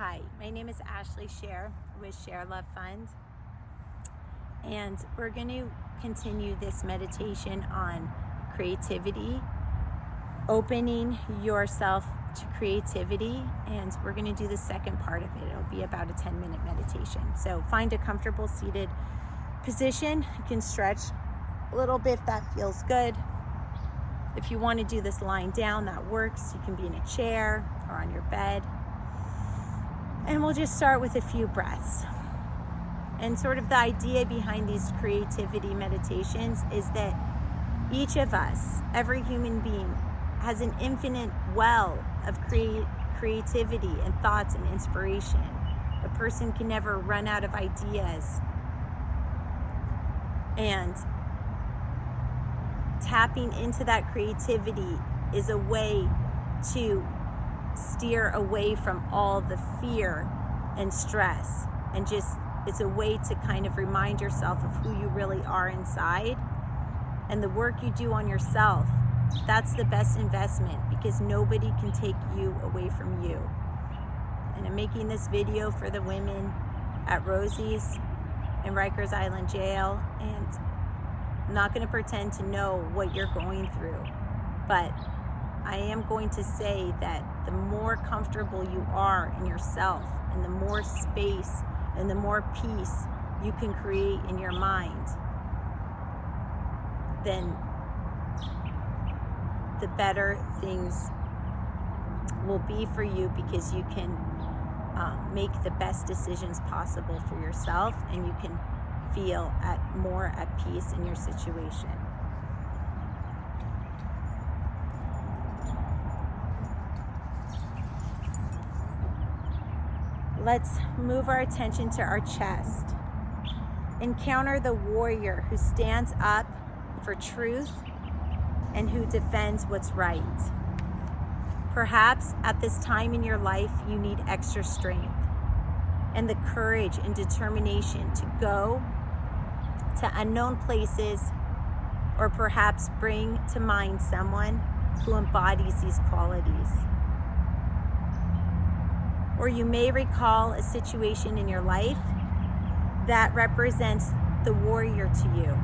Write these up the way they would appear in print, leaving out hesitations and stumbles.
Hi, my name is Ashley Share with ShareLove.Fund, and we're going to continue this meditation on creativity, opening yourself to creativity, and we're going to do the second part of it. It'll be about a 10-minute meditation. So find a comfortable seated position. You can stretch a little bit if that feels good. If you want to do this lying down, that works. You can be in a chair or on your bed. And we'll just start with a few breaths. And sort of the idea behind these creativity meditations is that each of us, every human being, has an infinite well of creativity and thoughts and inspiration. A person can never run out of ideas. And tapping into that creativity is a way to steer away from all the fear and stress, and just it's a way to kind of remind yourself of who you really are inside. And the work you do on yourself, that's the best investment, because nobody can take you away from you. And I'm making this video for the women at Rosie's in Rikers Island jail, and I'm not going to pretend to know what you're going through, but I am going to say that the more comfortable you are in yourself, and the more space and the more peace you can create in your mind, then the better things will be for you, because you can make the best decisions possible for yourself, and you can feel more at peace in your situation. Let's move our attention to our chest. Encounter the warrior who stands up for truth and who defends what's right. Perhaps at this time in your life, you need extra strength and the courage and determination to go to unknown places, or perhaps bring to mind someone who embodies these qualities. Or you may recall a situation in your life that represents the warrior to you,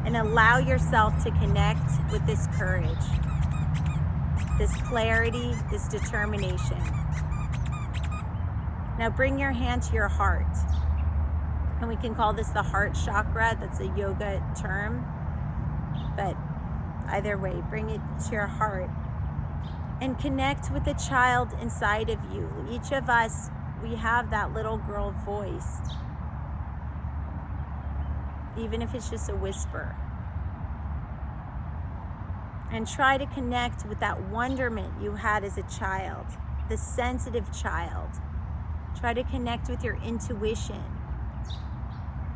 and allow yourself to connect with this courage, this clarity, this determination. Now bring your hand to your heart, and we can call this the heart chakra. That's a yoga term, but either way, bring it to your heart and connect with the child inside of you. Each of us, we have that little girl voice, even if it's just a whisper. And try to connect with that wonderment you had as a child, the sensitive child. Try to connect with your intuition,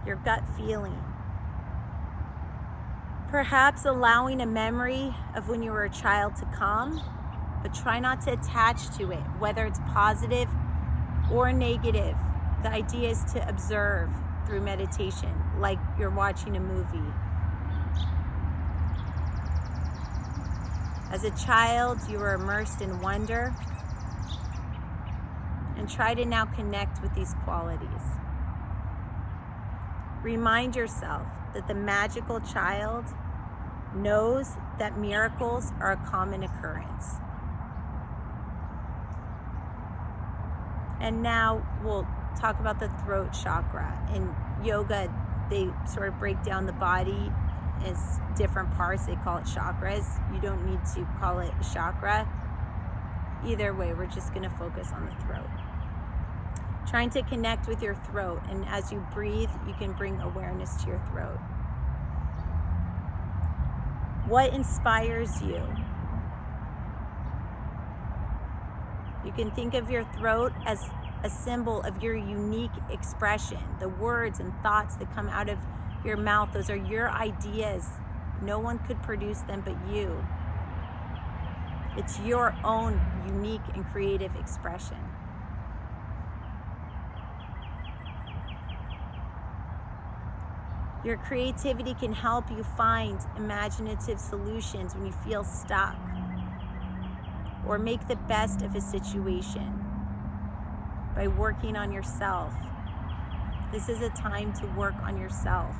your gut feeling. Perhaps allowing a memory of when you were a child to come, but try not to attach to it, whether it's positive or negative. The idea is to observe through meditation, like you're watching a movie. As a child, you were immersed in wonder, and try to now connect with these qualities. Remind yourself that the magical child knows that miracles are a common occurrence. And now we'll talk about the throat chakra. In yoga, they sort of break down the body as different parts. They call it chakras. You don't need to call it chakra. Either way, we're just going to focus on the throat. Trying to connect with your throat, and as you breathe, you can bring awareness to your throat. What inspires you? You can think of your throat as a symbol of your unique expression. The words and thoughts that come out of your mouth, those are your ideas. No one could produce them but you. It's your own unique and creative expression. Your creativity can help you find imaginative solutions when you feel stuck, or make the best of a situation. by working on yourself. This is a time to work on yourself.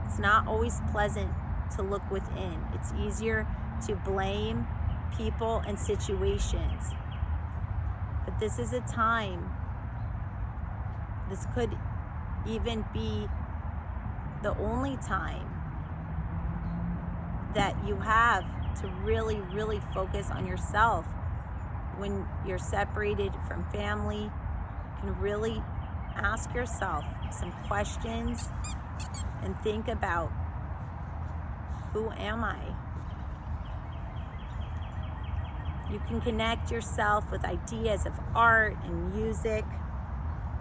It's not always pleasant to look within. It's easier to blame people and situations. But this is a time, this could even be the only time that you have to really, really focus on yourself. When you're separated from family, you can really ask yourself some questions and think about, who am I? You can connect yourself with ideas of art and music,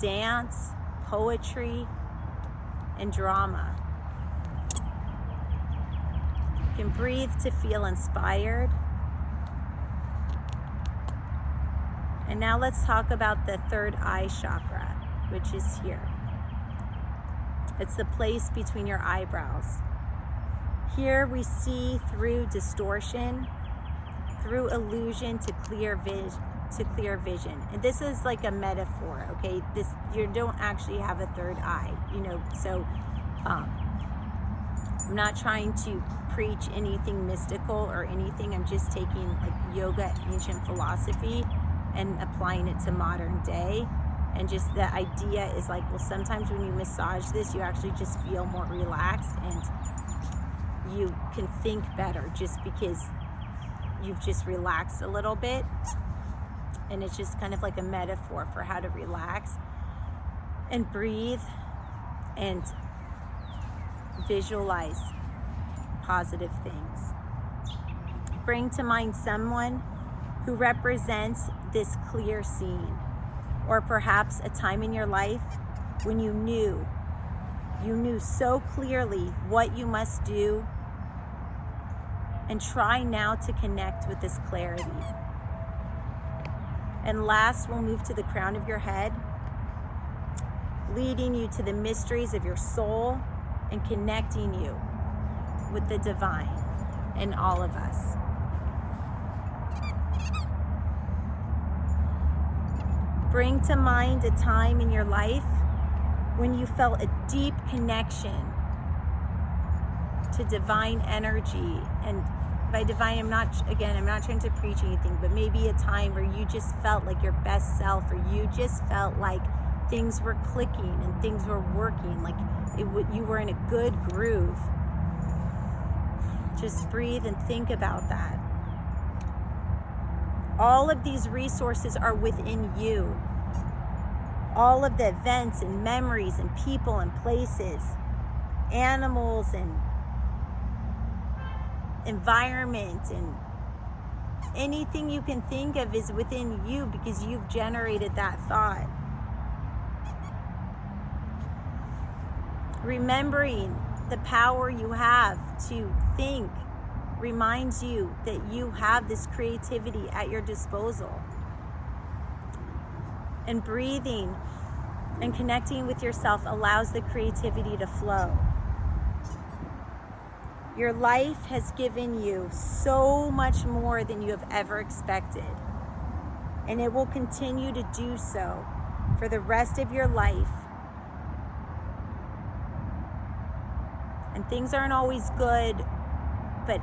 dance, poetry, and drama. You can breathe to feel inspired. And now let's talk about the third eye chakra, which is here. It's the place between your eyebrows. Here we see through distortion, through illusion to clear vision. And this is like a metaphor, okay? You don't actually have a third eye, so I'm not trying to preach anything mystical or anything. I'm just taking like yoga, ancient philosophy, and applying it to modern day. And just the idea is like, well, sometimes when you massage this, you actually just feel more relaxed and you can think better just because you've just relaxed a little bit. And it's just kind of like a metaphor for how to relax and breathe and visualize positive things. Bring to mind someone who represents this clear scene, or perhaps a time in your life when you knew so clearly what you must do, and try now to connect with this clarity. And last, we'll move to the crown of your head, leading you to the mysteries of your soul and connecting you with the divine in all of us. Bring to mind a time in your life when you felt a deep connection to divine energy. And by divine, I'm not trying to preach anything, but maybe a time where you just felt like your best self, or you just felt like things were clicking and things were working, like you were in a good groove. Just breathe and think about that. All of these resources are within you. All of the events and memories and people and places, animals and environment and anything you can think of is within you because you've generated that thought. Remembering the power you have to think reminds you that you have this creativity at your disposal. And breathing and connecting with yourself allows the creativity to flow. Your life has given you so much more than you have ever expected, and it will continue to do so for the rest of your life. And things aren't always good, but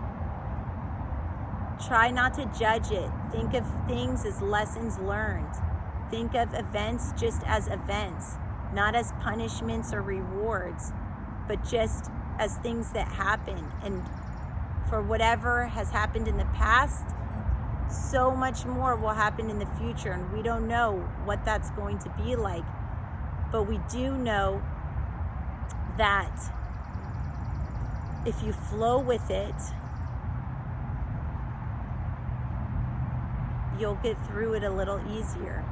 try not to judge it. Think of things as lessons learned. Think of events just as events, not as punishments or rewards, but just as things that happen. And for whatever has happened in the past, so much more will happen in the future, and we don't know what that's going to be like. But we do know that if you flow with it, you'll get through it a little easier.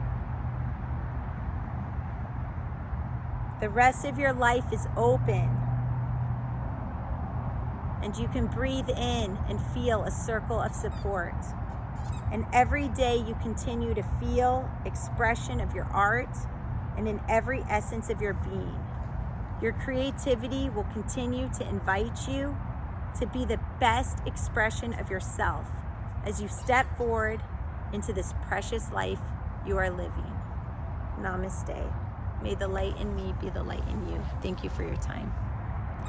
The rest of your life is open, and you can breathe in and feel a circle of support. And every day you continue to feel expression of your art, and in every essence of your being. Your creativity will continue to invite you to be the best expression of yourself as you step forward into this precious life you are living. Namaste. May the light in me be the light in you. Thank you for your time.